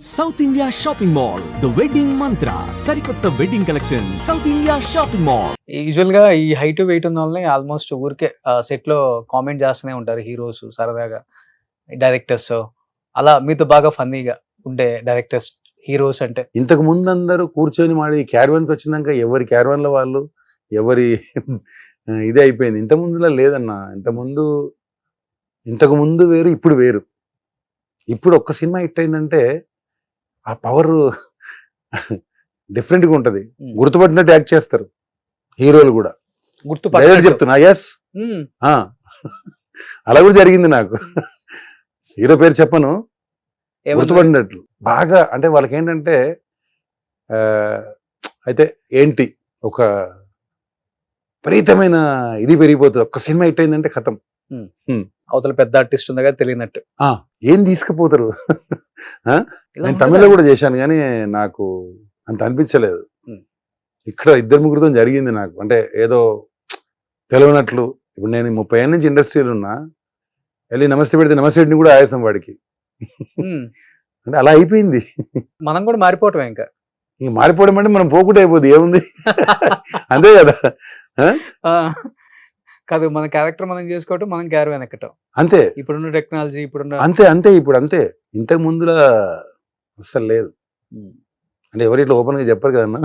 South India shopping mall the wedding మంత్ర సరికొత్త wedding collection south India shopping mall. Usual గా ఈ height weight ఉన్న వాళ్ళని ఆల్మోస్ట్ ఊరికే సెట్ లో కామెంట్ చేస్తూనే ఉంటారు హీరోస్ సరదాగా, డైరెక్టర్స్. అలా మీతో బాగా ఫన్నీగా ఉండే డైరెక్టర్స్, హీరోస్ అంటే ఇంతకు ముందు అందరూ కూర్చొని మాడి క్యారవాన్కి వచ్చినాక ఎవరి క్యారవాన్లో వాళ్ళు ఎవరి ఇది అయిపోయింది. ఇంత ముందులా లేదన్నా. ఇంతకు ముందు వేరు, ఇప్పుడు వేరు. ఇప్పుడు ఒక్క సినిమా హిట్ అయిందంటే ఆ పవర్ డిఫరెంట్గా ఉంటుంది. గుర్తుపట్టినట్టు యాక్ట్ చేస్తారు హీరోలు కూడా. డైరెక్ట్ చెప్తున్నా ఎస్ అలా కూడా జరిగింది నాకు. హీరో పేరు చెప్పను, గుర్తుపడినట్లు బాగా. అంటే వాళ్ళకి ఏంటంటే అయితే ఏంటి ఒక విపరీతమైన ఇది పెరిగిపోతుంది. ఒక్క సినిమా హిట్ అయిందంటే ఖతం. అవతల పెద్ద ఆర్టిస్ట్ ఉందగా తెలియనట్టు ఏం తీసుకుపోతారు. నేను తమిళ్లో కూడా చేశాను కానీ నాకు అంత అనిపించలేదు. ఇక్కడ ఇద్దరు ముగ్గురితో జరిగింది నాకు. అంటే ఏదో తెలియనట్లు. ఇప్పుడు నేను 30 ఏళ్ళ నుంచి ఇండస్ట్రీలో ఉన్నా, వెళ్ళి నమస్తే పెడితే నమస్తేని కూడా ఆయాసం వాడికి. అంటే అలా అయిపోయింది. మనం కూడా మారిపోవటం ఇంకా మారిపోవడం అంటే మనం పోకుండా అయిపోద్ది, ఏముంది అంతే కదా. కాదు, మన క్యారెక్టర్ మనం చేసుకోవటం, మనం క్యారవాన్ ఎక్కటం అంతే. ఇప్పుడున్న టెక్నాలజీ ఇప్పుడున్న అంతే ఇప్పుడు అంతే. ఇంతకు ముందులా అస్సలు లేదు. అంటే ఎవరు ఇట్లా ఓపెన్ గా చెప్పరు కదన్నా.